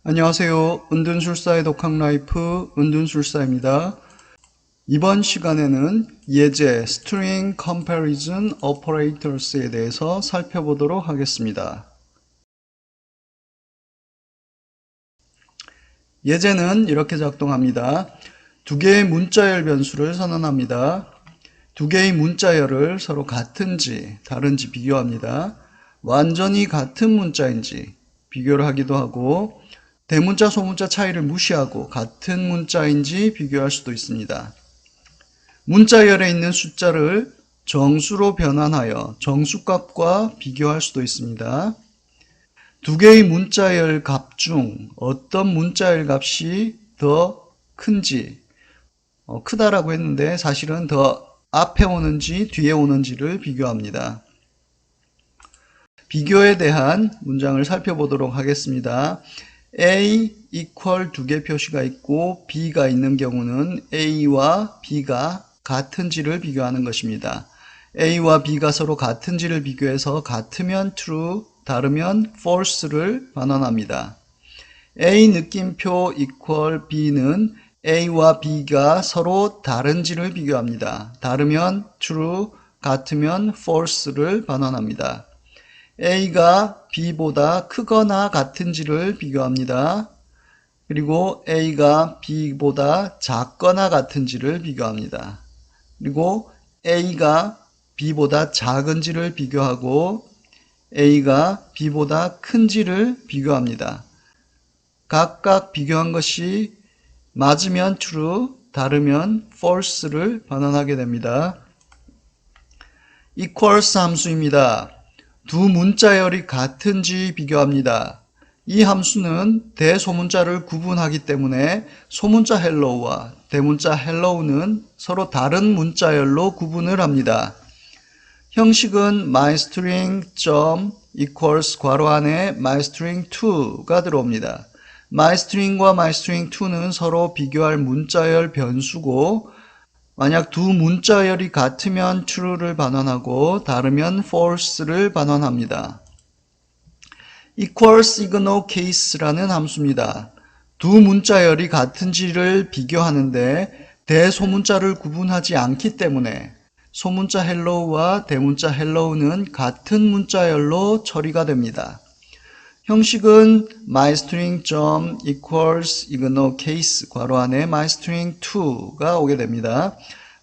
안녕하세요. 은둔술사의 독학라이프 은둔술사입니다. 이번 시간에는 예제 String Comparison Operators에 대해서 살펴보도록 하겠습니다. 예제는 이렇게 작동합니다. 두 개의 문자열 변수를 선언합니다. 두 개의 문자열을 서로 같은지 다른지 비교합니다. 완전히 같은 문자인지 비교를 하기도 하고 대문자, 소문자 차이를 무시하고 같은 문자인지 비교할 수도 있습니다. 문자열에 있는 숫자를 정수로 변환하여 정수값과 비교할 수도 있습니다. 두 개의 문자열 값 중 어떤 문자열 값이 더 큰지, 크다라고 했는데 사실은 더 앞에 오는지 뒤에 오는지를 비교합니다. 비교에 대한 문장을 살펴보도록 하겠습니다. A equal 두 개 표시가 있고 B가 있는 경우는 A와 B가 같은지를 비교하는 것입니다. A와 B가 서로 같은지를 비교해서 같으면 true, 다르면 false를 반환합니다. A 느낌표 equal B는 A와 B가 서로 다른지를 비교합니다. 다르면 true, 같으면 false를 반환합니다. A가 B보다 크거나 같은지를 비교합니다. 그리고 A가 B보다 작거나 같은지를 비교합니다. 그리고 A가 B보다 작은지를 비교하고 A가 B보다 큰지를 비교합니다. 각각 비교한 것이 맞으면 true, 다르면 false를 반환하게 됩니다. equals 함수입니다. 두 문자열이 같은지 비교합니다. 이 함수는 대소문자를 구분하기 때문에 소문자 hello와 대문자 hello는 서로 다른 문자열로 구분을 합니다. 형식은 mystring.equals 괄호 안에 mystring2가 들어옵니다. mystring과 mystring2는 서로 비교할 문자열 변수고 만약 두 문자열이 같으면 true를 반환하고 다르면 false를 반환합니다. equals ignore case라는 함수입니다. 두 문자열이 같은지를 비교하는데 대소문자를 구분하지 않기 때문에 소문자 hello와 대문자 hello는 같은 문자열로 처리가 됩니다. 형식은 mystring.equals ignore case 괄호 안에 mystring2가 오게 됩니다.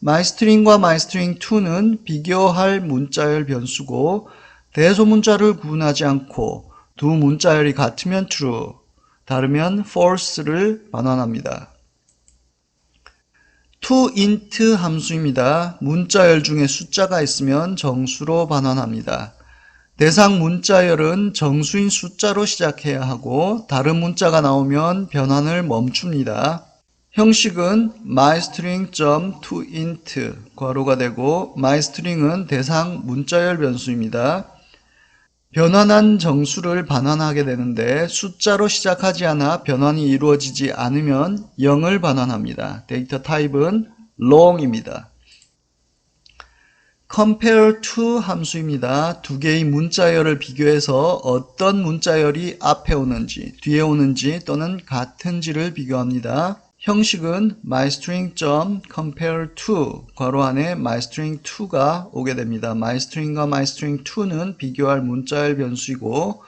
mystring과 mystring2는 비교할 문자열 변수고 대소문자를 구분하지 않고 두 문자열이 같으면 true, 다르면 false를 반환합니다. toInt 함수입니다. 문자열 중에 숫자가 있으면 정수로 반환합니다. 대상 문자열은 정수인 숫자로 시작해야 하고 다른 문자가 나오면 변환을 멈춥니다. 형식은 mystring.toInt 괄호가 되고 mystring은 대상 문자열 변수입니다. 변환한 정수를 반환하게 되는데 숫자로 시작하지 않아 변환이 이루어지지 않으면 0을 반환합니다. 데이터 타입은 long입니다. compare to 함수입니다. 두 개의 문자열을 비교해서 어떤 문자열이 앞에 오는지 뒤에 오는지 또는 같은지를 비교합니다. 형식은 mystring.compare to 괄호 안에 mystring2가 오게 됩니다. mystring과 mystring2는 비교할 문자열 변수이고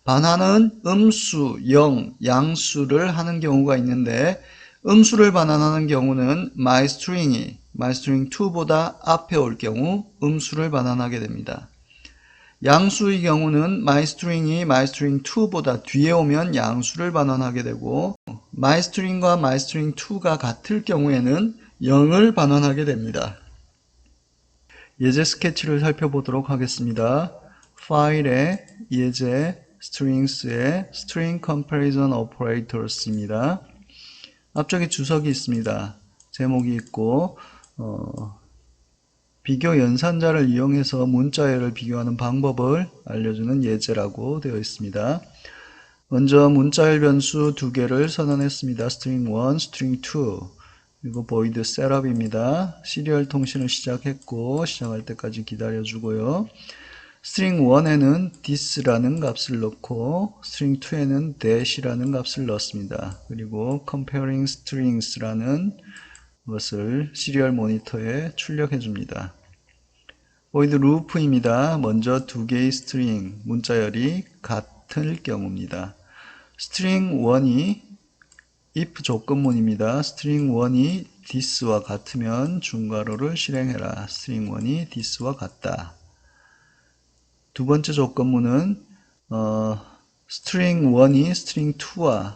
반환은 음수, 0, 양수를 하는 경우가 있는데 음수를 반환하는 경우는 mystring이 mystring2보다 앞에 올 경우 음수를 반환하게 됩니다. 양수의 경우는 mystring이 mystring2보다 뒤에 오면 양수를 반환하게 되고 mystring과 mystring2가 같을 경우에는 0을 반환하게 됩니다. 예제 스케치를 살펴보도록 하겠습니다. 파일에 예제 strings의 string comparison operators입니다. 앞쪽에 주석이 있습니다. 제목이 있고 비교 연산자를 이용해서 문자열을 비교하는 방법을 알려주는 예제라고 되어 있습니다. 먼저 문자열 변수 두 개를 선언했습니다. string1, string2 그리고 void setup입니다. 시리얼 통신을 시작했고 시작할 때까지 기다려주고요. string 1에는 this라는 값을 넣고 string 2에는 that이라는 값을 넣습니다. 그리고 comparing strings라는 것을 시리얼 모니터에 출력해 줍니다. void loop입니다. 먼저 두 개의 string 문자열이 같을 경우입니다. string 1이 if 조건문입니다. string 1이 this와 같으면 중괄호를 실행해라. string 1이 this와 같다. 두 번째 조건문은 string 1이 string 2와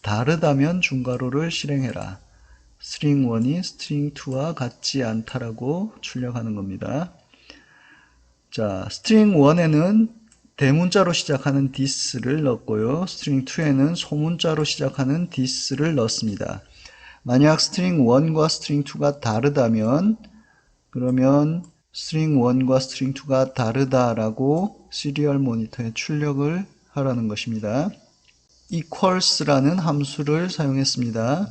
다르다면 중괄호를 실행해라. string 1이 string 2와 같지 않다라고 출력하는 겁니다. 자, string 1에는 대문자로 시작하는 this를 넣었고요. string 2에는 소문자로 시작하는 this를 넣습니다. 만약 string 1과 string 2가 다르다면 그러면 string 1과 string 2가 다르다라고 시리얼 모니터에 출력을 하라는 것입니다. equals라는 함수를 사용했습니다.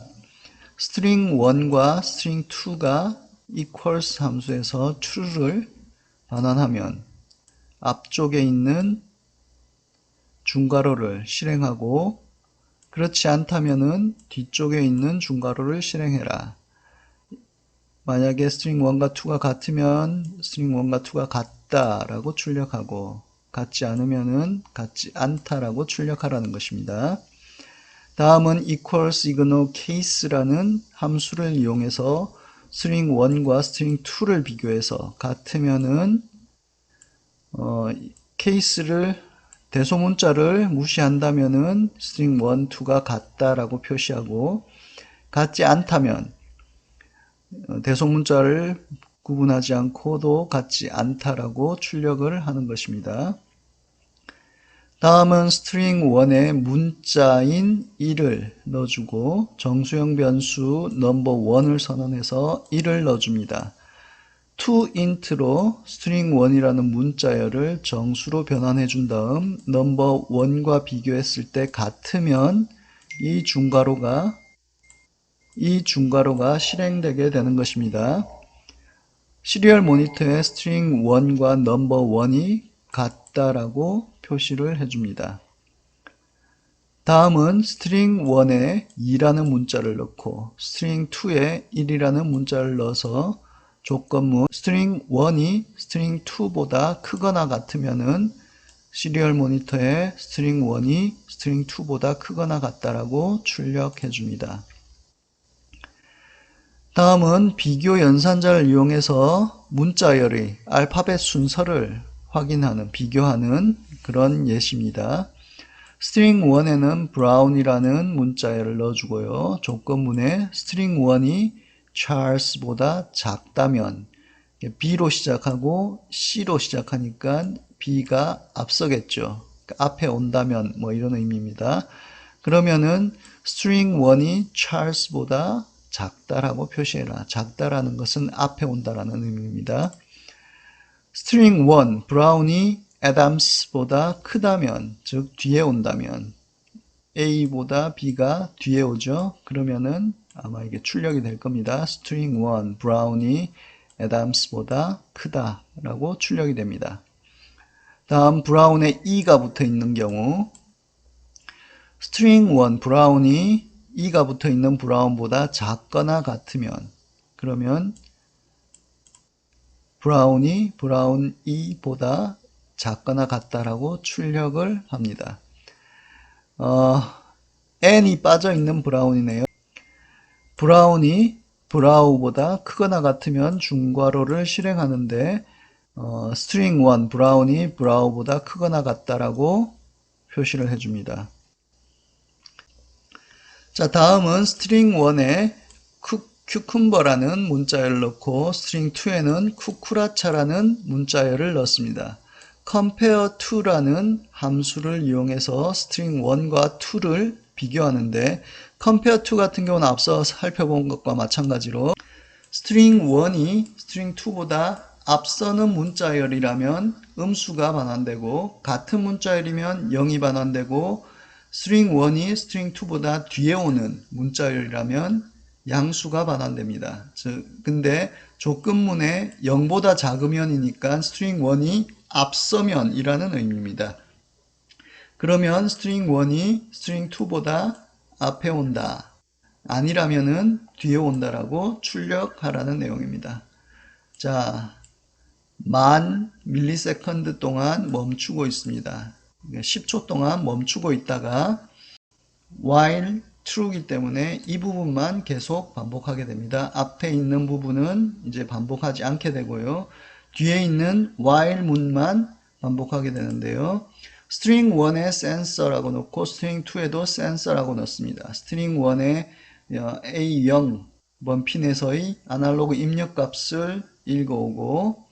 string 1과 string 2가 equals 함수에서 true를 반환하면 앞쪽에 있는 중괄호를 실행하고 그렇지 않다면은 뒤쪽에 있는 중괄호를 실행해라. 만약에 string 1과 2가 같으면 string 1과 2가 같다라고 출력하고 같지 않으면은 같지 않다라고 출력하라는 것입니다. 다음은 equals ignore case라는 함수를 이용해서 string 1과 string 2를 비교해서 같으면은 case를 대소문자를 무시한다면은 string 1, 2가 같다라고 표시하고 같지 않다면 대소문자를 구분하지 않고도 같지 않다라고 출력을 하는 것입니다. 다음은 string 1에 문자인 1을 넣어주고 정수형 변수 number1을 선언해서 1을 넣어줍니다. toInt로 string 1이라는 문자열을 정수로 변환해 준 다음 number1과 비교했을 때 같으면 이 중괄호가 실행되게 되는 것입니다. 시리얼 모니터에 string 1과 number1이 같다라고 표시를 해줍니다. 다음은 string 1에 2라는 문자를 넣고 string 2에 1이라는 문자를 넣어서 조건문 string 1이 string 2보다 크거나 같으면은 시리얼 모니터에 string 1이 string 2보다 크거나 같다라고 출력해 줍니다. 다음은 비교 연산자를 이용해서 문자열의 알파벳 순서를 확인하는, 비교하는 그런 예시입니다. string 1에는 brown이라는 문자열을 넣어주고요. 조건문에 string 1이 Charles보다 작다면 B로 시작하고 C로 시작하니까 B가 앞서겠죠. 앞에 온다면 뭐 이런 의미입니다. 그러면은 string 1이 Charles보다 작다라고 표시해라. 작다라는 것은 앞에 온다라는 의미입니다. string 1, 브라운이 Adams보다 크다면, 즉 뒤에 온다면 A보다 B가 뒤에 오죠. 그러면은 아마 이게 출력이 될 겁니다. string 1, 브라운이 Adams보다 크다라고 출력이 됩니다. 다음 브라운에 E가 붙어 있는 경우 string 1, 브라운이 E가 붙어 있는 브라운보다 작거나 같으면 그러면 브라운이 브라운 E보다 작거나 같다라고 출력을 합니다. N이 빠져 있는 브라운이네요. 브라운이 브라우보다 크거나 같으면 중괄호를 실행하는데 string 1 브라운이 브라우보다 크거나 같다라고 표시를 해줍니다. 자, 다음은 string 1에 cucumber라는 문자열을 넣고 string 2에는 쿠쿠라차라는 문자열을 넣습니다. compare to라는 함수를 이용해서 string 1과 2를 비교하는데 compare to 같은 경우는 앞서 살펴본 것과 마찬가지로 string 1이 string 2보다 앞서는 문자열이라면 음수가 반환되고 같은 문자열이면 0이 반환되고 string 1이 string 2보다 뒤에 오는 문자열이라면 양수가 반환됩니다. 근데 조건문에 0보다 작으면이니까 string 1이 앞서면이라는 의미입니다. 그러면 string 1이 string 2보다 앞에 온다. 아니라면은 뒤에 온다라고 출력하라는 내용입니다. 자, 1000ms 동안 멈추고 있습니다. 10초 동안 멈추고 있다가 while true이기 때문에 이 부분만 계속 반복하게 됩니다. 앞에 있는 부분은 이제 반복하지 않게 되고요. 뒤에 있는 while 문만 반복하게 되는데요. string 1에 sensor라고 넣고 string 2에도 sensor라고 넣습니다. string 1에 A0 번핀에서의 아날로그 입력값을 읽어오고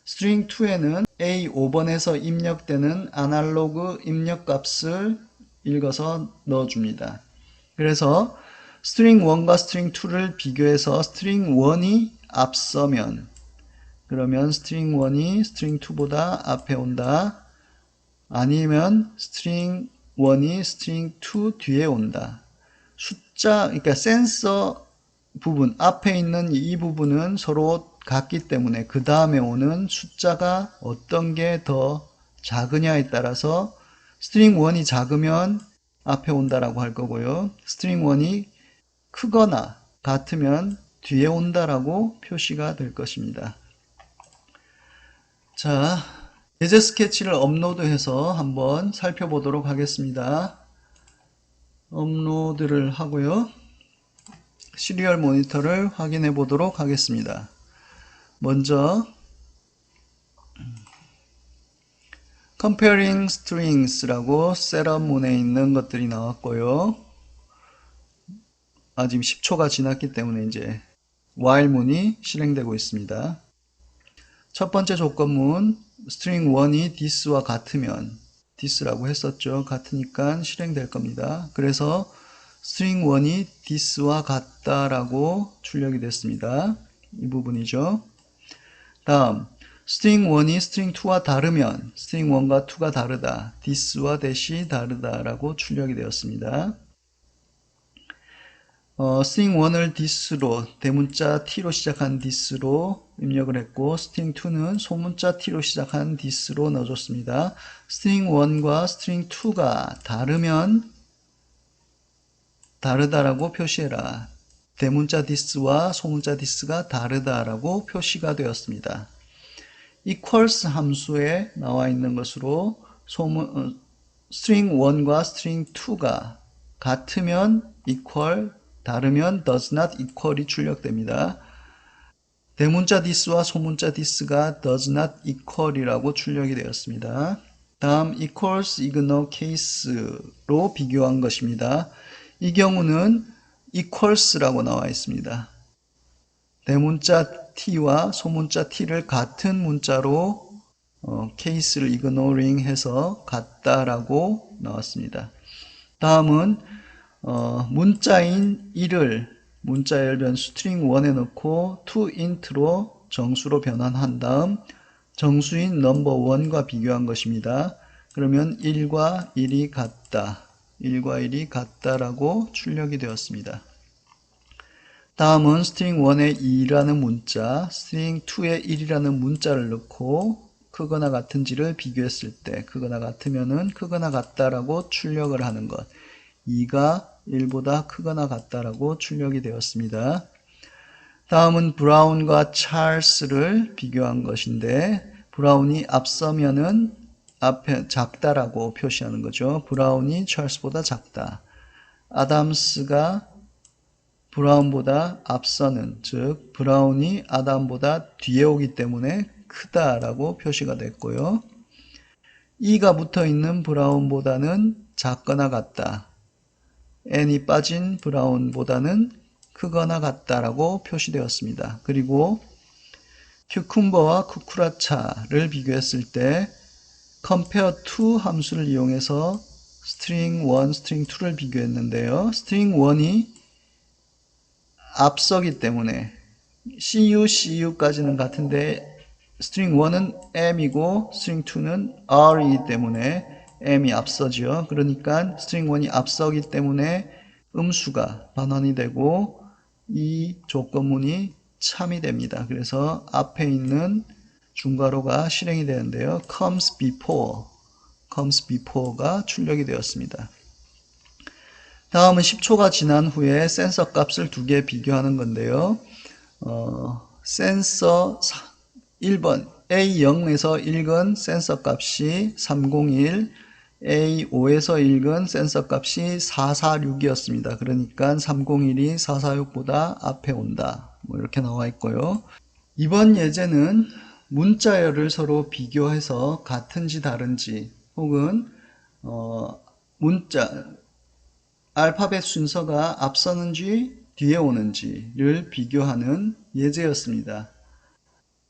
string 2에는 A5번에서 입력되는 아날로그 입력값을 읽어서 넣어줍니다. 그래서 string 1과 string 2를 비교해서 string 1이 앞서면 그러면 string 1이 string 2보다 앞에 온다. 아니면 string 1이 string 2 뒤에 온다. 숫자, 그러니까 센서 부분, 앞에 있는 이 부분은 서로 같기 때문에 그 다음에 오는 숫자가 어떤 게 더 작으냐에 따라서 string 1이 작으면 앞에 온다라고 할 거고요. string 1이 크거나 같으면 뒤에 온다라고 표시가 될 것입니다. 자, 예제 스케치를 업로드해서 한번 살펴보도록 하겠습니다. 업로드를 하고요. 시리얼 모니터를 확인해 보도록 하겠습니다. 먼저 comparing strings라고 셋업문에 있는 것들이 나왔고요. 지금 10초가 지났기 때문에 이제 while 문이 실행되고 있습니다. 첫 번째 조건문 string 1이 this와 같으면 this라고 했었죠. 같으니까 실행될 겁니다. 그래서 string 1이 this와 같다라고 출력이 됐습니다. 이 부분이죠. 다음 string 1이 string 2와 다르면 string 1과 2가 다르다. this와 that이 다르다라고 출력이 되었습니다. string 1을 this로 대문자 t로 시작한 this로 입력을 했고 string 2는 소문자 t로 시작한 this로 넣어줬습니다. string 1과 string 2가 다르면 다르다라고 표시해라. 대문자 this와 소문자 this가 다르다라고 표시가 되었습니다. equals 함수에 나와 있는 것으로 string 1과 string 2가 같으면 equal, 다르면 does not equal이 출력됩니다. 대문자 this와 소문자 this가 does not equal이라고 출력이 되었습니다. 다음 equals ignore case로 비교한 것입니다. 이 경우는 equals라고 나와 있습니다. 대문자 t와 소문자 t를 같은 문자로 case를 ignoring 해서 같다라고 나왔습니다. 다음은 문자인 1을 문자열 변수 string 1에 넣고 toInt로 정수로 변환한 다음 정수인 number 1과 비교한 것입니다. 그러면 1과 1이 같다. 1과 1이 같다라고 출력이 되었습니다. 다음은 string 1에 2라는 문자, string 2에 1이라는 문자를 넣고 크거나 같은지를 비교했을 때 크거나 같으면은 크거나 같다라고 출력을 하는 것. 2가 1보다 크거나 같다라고 출력이 되었습니다. 다음은 브라운과 찰스를 비교한 것인데 브라운이 앞서면은 앞에 작다라고 표시하는 거죠. 브라운이 찰스보다 작다. 아담스가 브라운보다 앞서는, 즉 브라운이 아담보다 뒤에 오기 때문에 크다라고 표시가 됐고요. E가 붙어있는 브라운보다는 작거나 같다. N이 빠진 브라운보다는 크거나 같다라고 표시되었습니다. 그리고 큐쿰버와 쿠쿠라차를 비교했을 때 compare to 함수를 이용해서 string 1, string 2를 비교했는데요. string 1이 앞서기 때문에 CU까지는 같은데 string 1은 M이고 string 2는 R이기 때문에 M이 앞서죠. 그러니까 string 1이 앞서기 때문에 음수가 반환이 되고 이 조건문이 참이 됩니다. 그래서 앞에 있는 중괄호가 실행이 되는데요. comes before가 출력이 되었습니다. 다음은 10초가 지난 후에 센서 값을 두 개 비교하는 건데요. 센서 1번 A0에서 읽은 센서 값이 301, A5에서 읽은 센서 값이 446이었습니다. 그러니까 301이 446보다 앞에 온다. 이렇게 나와 있고요. 이번 예제는 문자열을 서로 비교해서 같은지 다른지 혹은 문자 알파벳 순서가 앞서는지 뒤에 오는지를 비교하는 예제였습니다.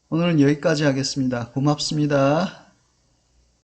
오늘은 여기까지 하겠습니다. 고맙습니다.